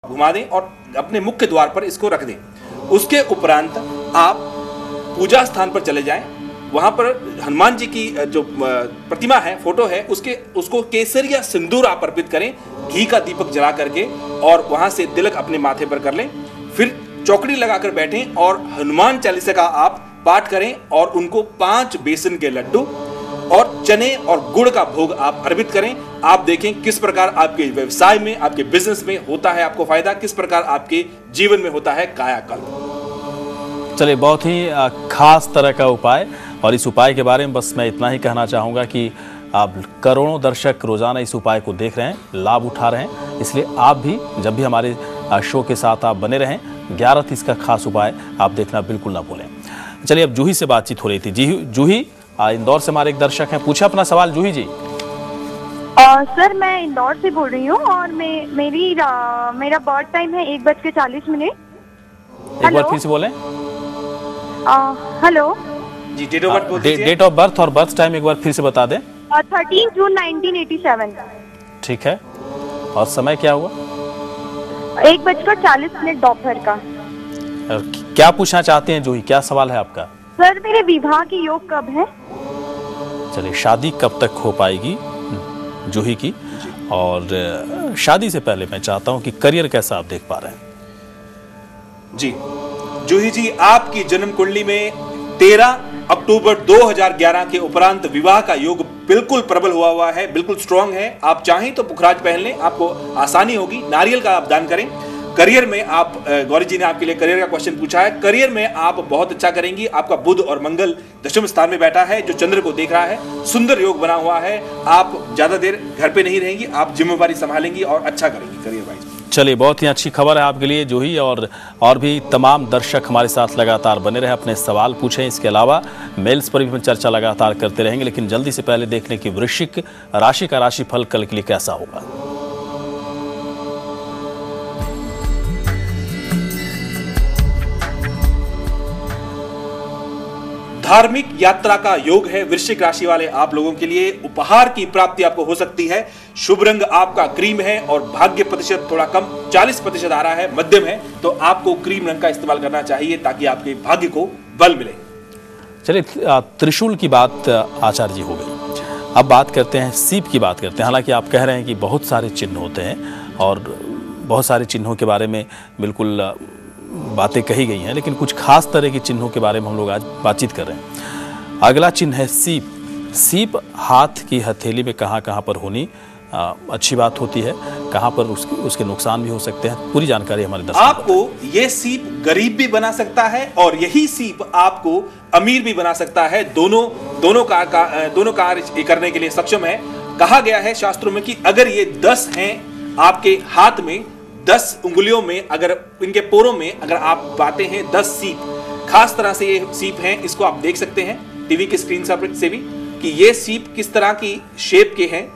घुमा दें और अपने मुख्य द्वार पर इसको रख दें। उसके उपरांत आप पूजा स्थान पर चले जाएं। वहां पर हनुमान जी की जो प्रतिमा है, फोटो है, उसको केसरिया सिंदूर आप अर्पित करें, घी का दीपक जला करके, और वहां से तिलक अपने माथे पर कर लें। फिर चौकड़ी लगाकर बैठें और हनुमान चालीसा का आप पाठ करें और उनको 5 बेसन के लड्डू और चने और गुड़ का भोग आप अर्पित करें। आप देखें किस प्रकार आपके व्यवसाय में, आपके बिजनेस में होता है आपको फायदा, किस प्रकार आपके जीवन में होता है कायाकल्प। चलिए, बहुत ही खास तरह का उपाय, और इस उपाय के बारे में बस मैं इतना ही कहना चाहूँगा कि आप करोड़ों दर्शक रोजाना इस उपाय को देख रहे हैं, लाभ उठा रहे हैं, इसलिए आप भी जब भी हमारे शो के साथ आप बने रहें, 11:30 का खास उपाय आप देखना बिल्कुल ना भूलें। चलिए, अब जूही से बातचीत हो रही थी। जी जूही, इंदौर से हमारे एक दर्शक हैं, पूछे अपना सवाल जूही जी। सर, मैं इंदौर से बोल रही हूँ और मेरा बर्थ टाइम है 1:40। एक बार फिर से बोलें। हेलो जी, डेट ऑफ बर्थ बोल दीजिए। डेट ऑफ बर्थ और बर्थ टाइम एक बार फिर से बता दें। 13 जून 1987। ठीक है, और समय क्या हुआ? 1:40 दोपहर का। क्या पूछना चाहते हैं जूही, क्या सवाल है आपका? सर, मेरे विवाह की योग कब है? चलिए, शादी कब तक हो पाएगी जूही की, और शादी से पहले मैं चाहता हूं कि करियर कैसा आप देख पा रहे हैं? जी जूही जी, आपकी जन्म कुंडली में 13 अक्टूबर 2011 के उपरांत विवाह का योग बिल्कुल प्रबल हुआ है, बिल्कुल स्ट्रांग है। आप चाहें तो पुखराज पहन लें, आपको आसानी होगी। नारियल का आप दान करें। करियर में आप, गौरी जी ने आपके लिए करियर का क्वेश्चन पूछा है। करियर में आप बहुत अच्छा करेंगी। आपका बुध और मंगल दशम स्थान में बैठा है जो चंद्र को देख रहा है। सुंदर योग बना हुआ है। आप ज्यादा देर घर पे नहीं रहेंगी, आप जिम्मेवारी संभालेंगी और अच्छा करेंगी करियर वाइज। चलिए, बहुत ही अच्छी खबर है आपके लिए जूही, और भी तमाम दर्शक हमारे साथ लगातार बने रहे, अपने सवाल पूछें। इसके अलावा मेल्स पर भी हम चर्चा लगातार करते रहेंगे, लेकिन जल्दी से पहले देख लें कि वृश्चिक राशि का राशिफल कल के लिए कैसा होगा। धार्मिक यात्रा का योग है वृश्चिक राशि वाले आप लोगों के लिए। उपहार की प्राप्ति आपको हो सकती है। शुभ रंग आपका क्रीम है और भाग्य प्रतिशत थोड़ा कम 40% आ रहा है, मध्यम है, तो आपको क्रीम रंग का इस्तेमाल करना चाहिए ताकि आपके भाग्य को बल मिले। चलिए, त्रिशूल की बात आचार्य जी हो गई, अब बात करते हैं सीप की बात करते हैं। हालांकि आप कह रहे हैं कि बहुत सारे चिन्ह होते हैं और बहुत सारे चिन्हों के बारे में बिल्कुल बातें कही गई हैं, लेकिन कुछ खास तरह के चिन्हों के बारे में हम लोग आज बातचीत कर रहे हैं। अगला चिन्ह है सीप। सीप हाथ की हथेली में कहाँ कहाँ पर होनी अच्छी बात होती है, कहाँ पर उसके नुकसान भी हो सकते हैं, पूरी जानकारी हमारे दर्शकों को आपको ये सीप गरीब भी बना सकता है और यही सीप आपको अमीर भी बना सकता है। दोनों कार्य करने के लिए सक्षम है। कहा गया है शास्त्रों में कि अगर ये 10 हैं आपके हाथ में, 10 उंगलियों में, अगर इनके पोरों में अगर आप पाते हैं 10 सीप, खास तरह से ये सीप हैं, इसको आप देख सकते हैं टीवी के स्क्रीन से भी कि ये सीप किस तरह की शेप के हैं।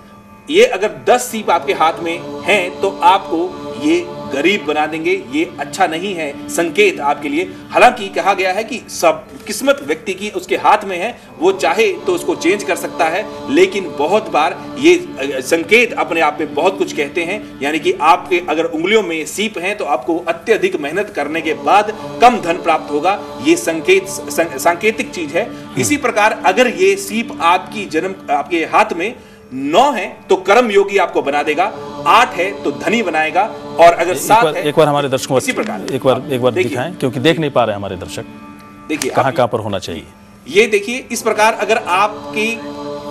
ये अगर 10 सीप आपके हाथ में हैं तो आपको ये गरीब बना देंगे। ये अच्छा नहीं है, संकेत आपके लिए। हालांकि कहा गया है कि सब किस्मत व्यक्ति की उसके हाथ में है, वो चाहे तो उसको चेंज कर सकता है, लेकिन बहुत बार ये संकेत अपने आप में बहुत कुछ कहते हैं। यानी कि आपके अगर उंगलियों में सीप हैं तो आपको अत्यधिक मेहनत करने के बाद कम धन प्राप्त होगा। ये सांकेतिक चीज है। इसी प्रकार अगर ये सीप आपके हाथ में 9 है तो कर्म योगी आपको बना देगा, 8 है तो धनी बनाएगा, और अगर 7 है एक बार हमारे दर्शकों इसी प्रकार एक बार दिखाएं, क्योंकि देख नहीं पा रहे हमारे दर्शक। देखिए कहाँ पर होना चाहिए, ये देखिए इस प्रकार अगर आपकी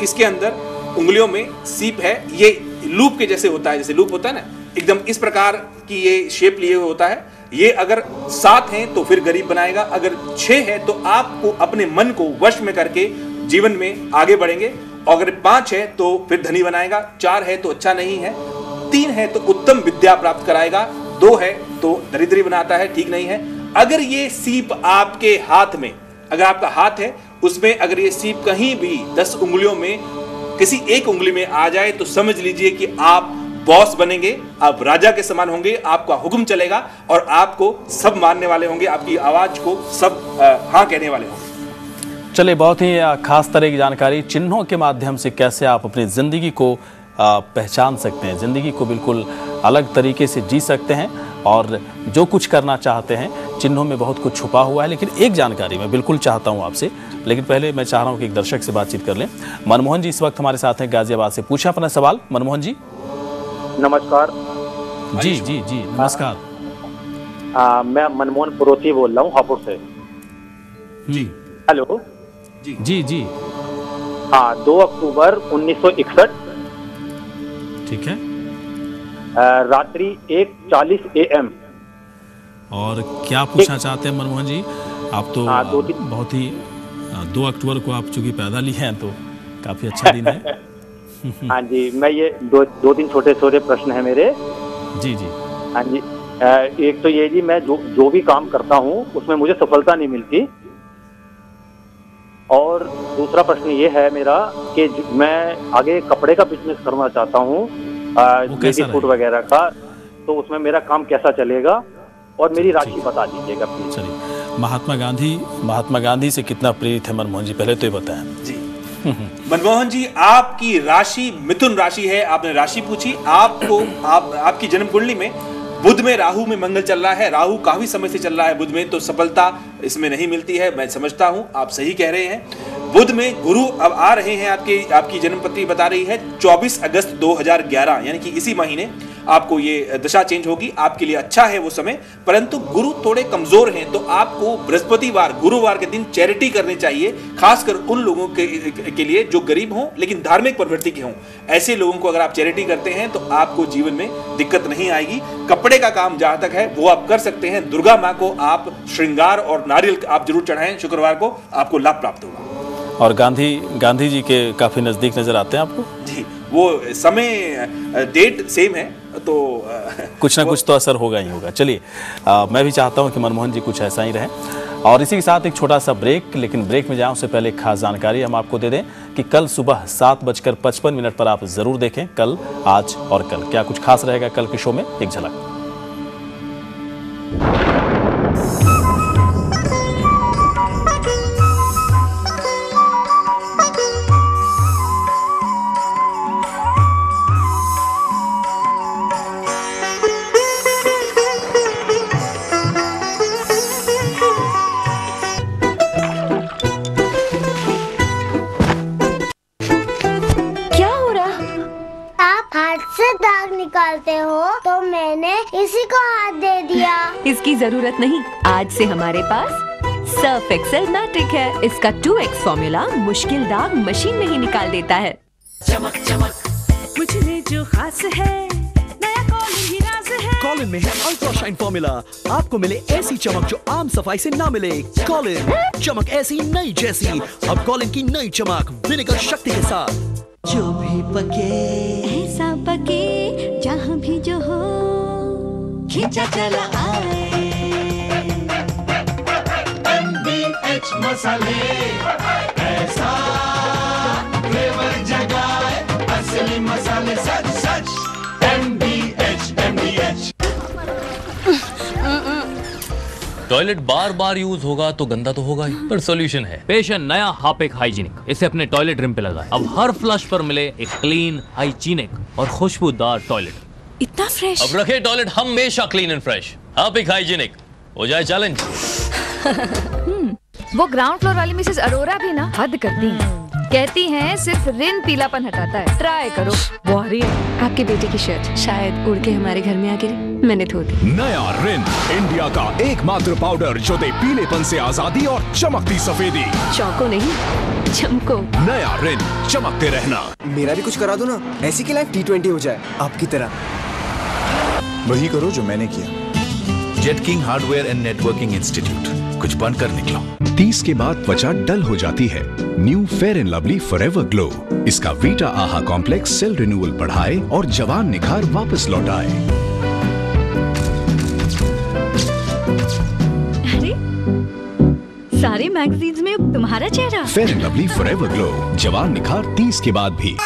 इसके अंदर उंगलियों में सीप है, ये लूप के जैसे होता है, जैसे लूप होता है ना, एकदम इस प्रकार की ये शेप लिए हुए होता है। ये अगर 7 है तो फिर गरीब बनाएगा, अगर 6 है तो आपको अपने मन को वश में करके जीवन में आगे बढ़ेंगे, और अगर 5 है तो फिर धनी बनाएगा, 4 है तो अच्छा नहीं है, 3 है तो उत्तम विद्या प्राप्त कराएगा, 2 है तो दरिद्री बनाता है, ठीक नहीं है। अगर ये सीप आपके हाथ में, अगर आपका हाथ है उसमें अगर ये सीप कहीं भी 10 उंगलियों में किसी एक उंगली में आ जाए तो समझ लीजिए कि आप बॉस बनेंगे, आप राजा के समान होंगे, आपका हुक्म चलेगा और आपको सब मानने वाले होंगे, आपकी आवाज को सब हाँ कहने वाले होंगे। चलिए, बहुत ही खास तरह की जानकारी चिन्हों के माध्यम से कैसे आप अपनी जिंदगी को पहचान सकते हैं, ज़िंदगी को बिल्कुल अलग तरीके से जी सकते हैं और जो कुछ करना चाहते हैं। चिन्हों में बहुत कुछ छुपा हुआ है, लेकिन एक जानकारी मैं बिल्कुल चाहता हूं आपसे, लेकिन पहले मैं चाह रहा हूं कि एक दर्शक से बातचीत कर लें। मनमोहन जी इस वक्त हमारे साथ हैं गाजियाबाद से। पूछा अपना सवाल मनमोहन जी। नमस्कार जी जी जी नमस्कार। मैं मनमोहन पुरोती बोल रहा हूँ हापुड़ से। जी हेलो जी जी जी। हाँ, 2 अक्टूबर 1961 ठीक है। रात्रि 1:40 AM। और क्या पूछना चाहते हैं मनमोहन जी? आप तो हाँ, बहुत ही 2 अक्टूबर को आप चूंकि पैदा लिए हैं तो काफी अच्छा दिन है। हाँ जी, मैं ये दो तीन छोटे छोटे प्रश्न है मेरे। जी जी। हाँ जी, एक तो ये जी, मैं जो भी काम करता हूँ उसमें मुझे सफलता नहीं मिलती। और दूसरा प्रश्न ये है मेरा कि मैं आगे कपड़े का बिजनेस करना चाहता हूँ, लेडी फूड वगैरह का, तो उसमें मेरा काम कैसा चलेगा और मेरी राशि बता दीजिएगा प्लीज। चलिए, महात्मा गांधी से कितना प्रेरित है मनमोहन जी, पहले तो ये बताएं जी। मनमोहन जी, आपकी राशि मिथुन राशि है। आपने राशि पूछी। आपकी जन्म कुंडली में बुध में राहु में मंगल चल रहा है। राहु काफी समय से चल रहा है बुध में, तो सफलता इसमें नहीं मिलती है। मैं समझता हूं आप सही कह रहे हैं। बुध में गुरु अब आ रहे हैं। आपकी जन्मपत्री बता रही है 24 अगस्त 2011, यानी कि इसी महीने आपको ये दशा चेंज होगी। आपके लिए अच्छा है वो समय, परंतु गुरु थोड़े कमजोर हैं, तो आपको बृहस्पतिवार गुरुवार के दिन चैरिटी करनी चाहिए, खासकर उन लोगों के लिए जो गरीब हों लेकिन धार्मिक प्रवृत्ति के हों। ऐसे लोगों को अगर आप चैरिटी करते हैं तो आपको जीवन में दिक्कत नहीं आएगी। कपड़े का काम जहां तक है वो आप कर सकते हैं। दुर्गा माँ को आप श्रृंगार और नारियल आप जरूर चढ़ाएं शुक्रवार को, आपको लाभ प्राप्त होगा। और गांधी जी के काफी नजदीक नजर आते हैं आपको? जी, वो समय डेट सेम है, तो कुछ ना कुछ तो असर होगा ही होगा। चलिए, मैं भी चाहता हूं कि मनमोहन जी कुछ ऐसा ही रहे। और इसी के साथ एक छोटा सा ब्रेक, लेकिन ब्रेक में जाऊं उससे पहले एक खास जानकारी हम आपको दे दें कि कल सुबह 7:55 पर आप जरूर देखें कल, आज और कल क्या कुछ खास रहेगा कल के शो में, एक झलक। निकालते हो तो मैंने इसी को हाथ दे दिया। इसकी जरूरत नहीं, आज से हमारे पास सर्फ एक्सेल मैट्रिक है। इसका 2x फॉर्मूला मुश्किल दाग मशीन में ही निकाल देता है। चमक चमक कुछ में जो खास है, नया कॉलिन ही राज है। कॉलिन में है अल्ट्रा शाइन फॉर्मूला, आपको मिले ऐसी चमक जो आम सफाई से ना मिले। कॉलिन, चमक ऐसी नई जैसी। अब कॉलिन की नई चमक विनेगर शक्ति के साथ। जो भी पके ऐसा पके, जहाँ भी जो हो खींचा चला आए। MBH मसाले ऐसा फ्लेवर जगाए, असली मसाले सच सच। MBH टॉयलेट बार बार यूज होगा तो गंदा तो होगा ही, पर सॉल्यूशन है। पेश है नया हार्पिक हाइजीनिक। इसे अपने टॉयलेट रिम पे लगाएं। अब हर फ्लश पर मिले एक क्लीन, हाइजीनिक और खुशबूदार टॉयलेट। इतना फ्रेश। अब रखे टॉयलेट हमेशा clean and fresh. Harpic hygienic हो जाए चैलेंज। वो ग्राउंड फ्लोर वाली मिसेस अरोरा भी ना हद करती हैं। कहती हैं सिर्फ रिन पीलापन हटाता है, ट्राई करो। वो आ रही है आपके बेटे की शर्ट, शायद उड़ के हमारे घर में आ गिरी, मैंने धो दी। नया रिन, इंडिया का एकमात्र पाउडर जो दे पीलेपन से आजादी और चमकती सफेदी। चौको नहीं, चमको। नया रिन, चमकते रहना। मेरा भी कुछ करा दो ना, ऐसी की लाइफ T20 हो जाए आपकी तरह। वही करो जो मैंने किया। Jetking hardware and networking institute, कुछ बनकर निकलो। 30 के बाद त्वचा डल हो जाती है। New fair and lovely forever glow. इसका वीटा आहा कॉम्प्लेक्स सेल रिन्यूअल बढ़ाए और जवान निखार वापस लौटाए। अरे सारे मैगजीन्स में तुम्हारा चेहरा। Fair and lovely forever glow, जवान निखार 30 के बाद भी।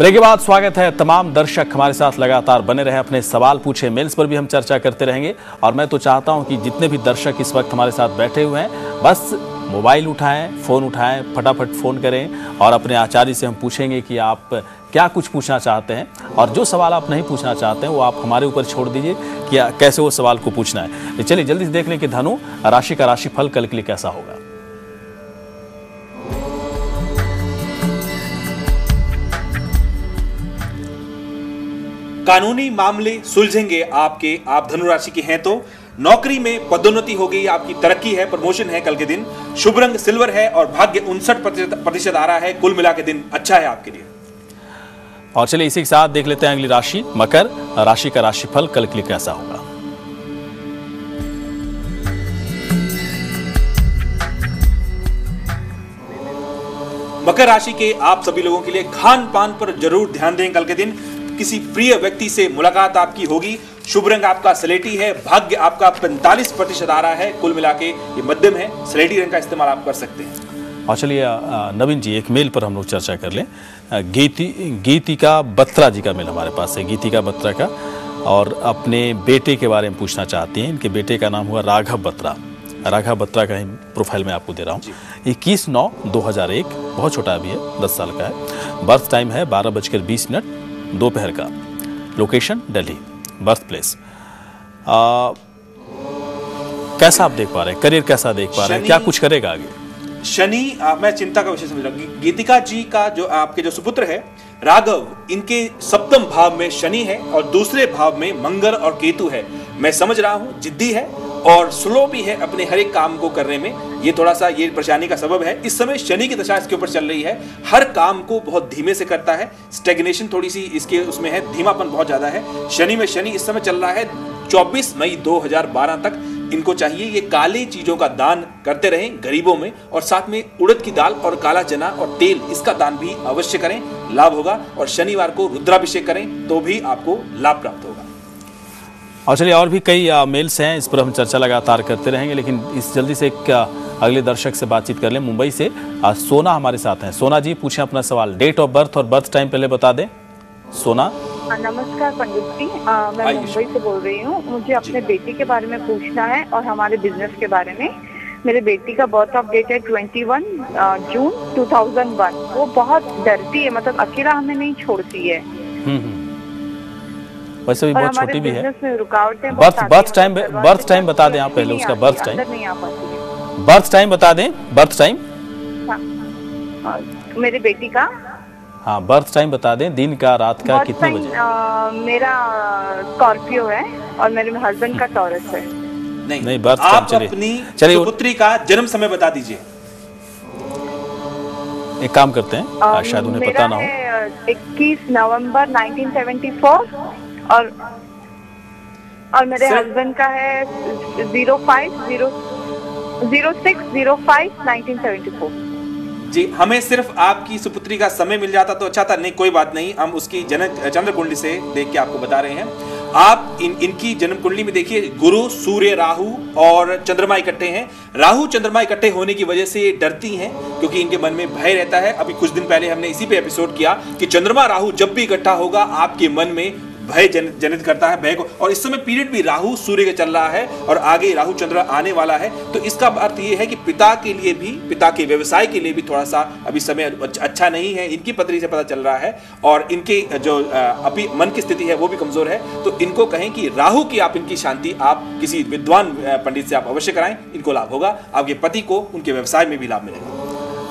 ब्रेक के बाद स्वागत है तमाम दर्शक हमारे साथ लगातार बने रहे, अपने सवाल पूछे। मेल्स पर भी हम चर्चा करते रहेंगे और मैं तो चाहता हूं कि जितने भी दर्शक इस वक्त हमारे साथ बैठे हुए हैं, बस मोबाइल उठाएं, फ़ोन उठाएं, फटाफट फ़ोन करें और अपने आचार्य से हम पूछेंगे कि आप क्या कुछ पूछना चाहते हैं, और जो सवाल आप नहीं पूछना चाहते हैं वो आप हमारे ऊपर छोड़ दीजिए कि कैसे वो सवाल को पूछना है। चलिए जल्दी से देख लें कि धनु राशि का राशिफल कल के लिए कैसा होगा। कानूनी मामले सुलझेंगे आपके, आप धनु राशि के हैं तो। नौकरी में पदोन्नति हो गई, आपकी तरक्की है, प्रमोशन है कल के दिन। शुभ रंग सिल्वर है और भाग्य 59% आ रहा है। कुल मिला के दिन अच्छा है आपके लिए। और चलिए इसी के साथ देख लेते हैं अगली राशि मकर राशि का राशिफल कल के लिए कैसा होगा। मकर राशि के आप सभी लोगों के लिए खान पान पर जरूर ध्यान दें। कल के दिन किसी प्रिय व्यक्ति से मुलाकात आपकी होगी। शुभ रंग आपका स्लेटी है, भाग्य आपका 45% आ रहा है। कुल मिला के ये मध्यम है, स्लेटी रंग का इस्तेमाल आप कर सकते हैं। और चलिए नवीन जी, एक मेल पर हम लोग चर्चा कर लें। गीतिका बत्रा जी का मेल हमारे पास है, गीतिका बत्रा का, और अपने बेटे के बारे में पूछना चाहती हैं। इनके बेटे का नाम हुआ राघव बत्रा। राघव बत्रा का ही प्रोफाइल में आपको दे रहा हूँ। 21/9/2001, बहुत छोटा अभी है, 10 साल का है। बर्थ टाइम है 12:20 दोपहर का। Location Delhi, birth place. कैसा आप देख पा रहे हैं, करियर कैसा देख पा रहे हैं, क्या कुछ करेगा आगे? शनि मैं चिंता का विषय समझ रहा हूँ। गीतिका जी का जो आपके जो सुपुत्र है राघव, इनके सप्तम भाव में शनि है और दूसरे भाव में मंगल और केतु है। मैं समझ रहा हूँ जिद्दी है और स्लो भी है अपने हर एक काम को करने में। ये थोड़ा सा ये परेशानी का सबब है। इस समय शनि की दशा इसके ऊपर चल रही है, हर काम को बहुत धीमे से करता है। स्टेग्नेशन थोड़ी सी इसके उसमें है, धीमापन बहुत ज्यादा है। शनि में शनि इस समय चल रहा है 24 मई 2012 तक। इनको चाहिए ये काली चीजों का दान करते रहें गरीबों में, और साथ में उड़द की दाल और काला चना और तेल, इसका दान भी अवश्य करें, लाभ होगा। और शनिवार को रुद्राभिषेक करें तो भी आपको लाभ प्राप्त होगा। और चलिए और भी कई मेल्स हैं, इस पर हम चर्चा लगातार करते रहेंगे, लेकिन इस जल्दी से एक अगले दर्शक से बातचीत कर लें। मुंबई से सोना हमारे साथ हैं। सोना जी, पूछें अपना सवाल। डेट ऑफ बर्थ और बर्थ टाइम पहले बता दें। सोना। नमस्कार पंडित जी, मैं मुंबई से बोल रही हूँ। मुझे अपने बेटी के बारे में पूछना है और हमारे बिजनेस के बारे में। मेरे बेटी का बर्थ ऑफ डेट है 21 जून 2001। वो बहुत डरती है, मतलब अकेला हमें नहीं छोड़ती है। वैसे भी बहुत छोटी भी है। रुकावटें बर्थ टाइम बता दें आप पहले, उसका बर्थ टाइम। बर्थ टाइम बता दें, बर्थ टाइम। मेरे बेटी का, हाँ, बर्थ टाइम बता दें, दिन का रात का, कितने बजे? मेरा स्कॉर्पियो है और मेरे हस्बैंड का टॉरस है। नहीं, बर्थ आप अपनी सुपुत्री का जन्म समय बता दीजिए। एक काम करते हैं, शायद उन्हें पता ना हो। 21 नवंबर 1974 और मेरे हस्बैंड का है 06/05/1974। जी, हमें सिर्फ आपकी सुपुत्री का समय मिल जाता तो अच्छा था। नहीं, कोई बात नहीं, हम उसकी चंद्र कुंडली से देख के आपको बता रहे हैं। आप इनकी जन्म कुंडली में देखिए, गुरु, सूर्य, राहु और चंद्रमा इकट्ठे हैं। राहु चंद्रमा इकट्ठे होने की वजह से ये डरती हैं, क्योंकि इनके मन में भय रहता है। अभी कुछ दिन पहले हमने इसी पे एपिसोड किया कि चंद्रमा राहु जब भी इकट्ठा होगा आपके मन में भय जनित करता है, भय को। और इस समय पीरियड भी राहु सूर्य का चल रहा है और आगे राहु चंद्र आने वाला है। तो इसका अर्थ ये है कि पिता के लिए भी, पिता के व्यवसाय के लिए भी थोड़ा सा अभी समय अच्छा नहीं है। इनकी पत्री से पता चल रहा है और इनके जो अभी मन की स्थिति है वो भी कमजोर है। तो इनको कहें कि राहु की आप इनकी शांति आप किसी विद्वान पंडित से आप अवश्य कराएं, इनको लाभ होगा। आपके पति को उनके व्यवसाय में भी लाभ मिलेगा।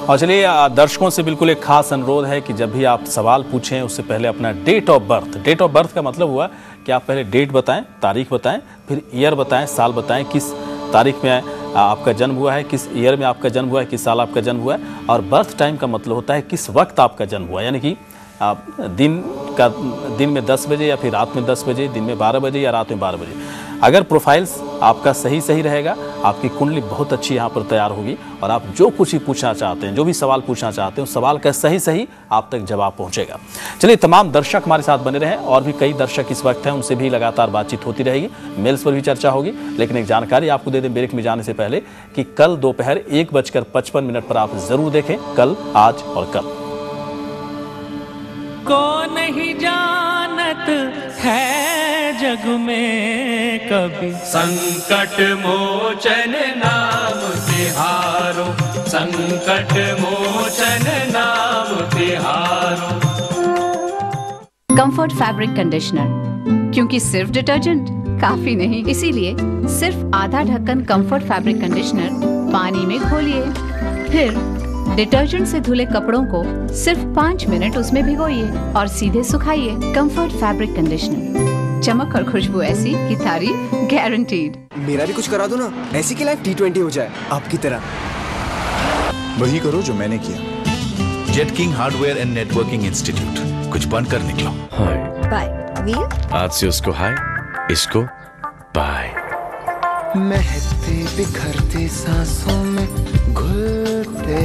और चलिए दर्शकों से बिल्कुल एक खास अनुरोध है कि जब भी आप सवाल पूछें उससे पहले अपना डेट ऑफ बर्थ का मतलब हुआ कि आप पहले डेट बताएं, तारीख बताएं, फिर ईयर बताएं, साल बताएं, किस तारीख में आपका जन्म हुआ है, किस ईयर में आपका जन्म हुआ है, किस साल आपका जन्म हुआ है। और बर्थ टाइम का मतलब होता है किस वक्त आपका जन्म हुआ, यानी कि दिन में 10 बजे या फिर रात में 10 बजे, दिन में 12 बजे या रात में 12 बजे। अगर प्रोफाइल्स आपका सही रहेगा, आपकी कुंडली बहुत अच्छी यहाँ पर तैयार होगी और आप जो कुछ भी पूछना चाहते हैं, जो भी सवाल पूछना चाहते हैं, उस सवाल का सही आप तक जवाब पहुँचेगा। चलिए, तमाम दर्शक हमारे साथ बने रहें और भी कई दर्शक इस वक्त हैं, उनसे भी लगातार बातचीत होती रहेगी, मेल्स पर भी चर्चा होगी। लेकिन एक जानकारी आपको दे दें ब्रेक में जाने से पहले कि कल दोपहर 1:55 पर आप जरूर देखें, कल, आज और कल। को नहीं जानत है जग में कभी। संकट मोचन नाम तिहारो, संकट मोचन नाम तिहारो। कंफर्ट फैब्रिक कंडीशनर, क्योंकि सिर्फ डिटर्जेंट काफी नहीं, इसीलिए सिर्फ आधा ढक्कन कंफर्ट फैब्रिक कंडीशनर पानी में घोलिए, फिर डिटर्जेंट से धुले कपड़ों को सिर्फ 5 मिनट उसमें भिगोइए और सीधे सुखाइए। कंफर्ट फैब्रिक कंडीशनर, चमक और खुशबू ऐसी कि तारीफ गारंटीड। मेरा भी कुछ करा दो ना, ऐसी की लाइफ T20 हो जाए आपकी तरह। वही करो जो मैंने किया। Jetking hardware and networking institute, कुछ बनकर निकलो। हाय बाय वील। आज से उसको हाय, इसको बाय। महकते बिखरते सांसों में घुलते,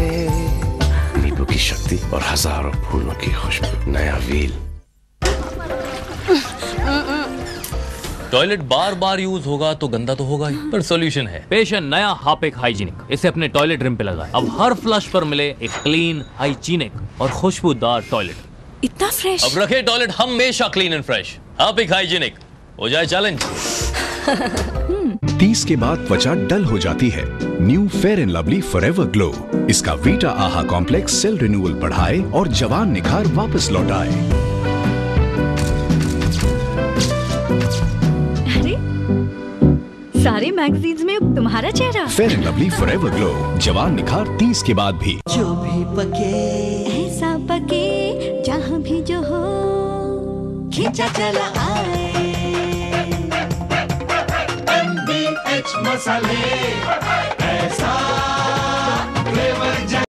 नींबू की शक्ति और हजारों फूलों की खुशबू, नया व्हील। टॉयलेट बार बार यूज होगा तो गंदा तो होगा ही, पर सॉल्यूशन है। पेश है नया हार्पिक हाइजीनिक, इसे अपने टॉयलेट रिम पे लगाएं। अब हर फ्लश पर मिले एक क्लीन, हाइजीनिक और खुशबूदार टॉयलेट। इतना फ्रेश। अब रखे टॉयलेट हमेशा clean and fresh. Harpic hygienic, हो जाए चैलेंज। 30 के बाद त्वचा डल हो जाती है। New fair and lovely forever glow, इसका वीटा आहा कॉम्प्लेक्स सेल रिन्यूअल बढ़ाए और जवान निखार वापस लौटाए। अरे सारे मैगजीन्स में तुम्हारा चेहरा। Fair and lovely forever glow, जवान निखार 30 के बाद भी। जो भी पके ऐसा पके, जहाँ भी जो हो खींचा चला आए। MDH मसाले ऐसा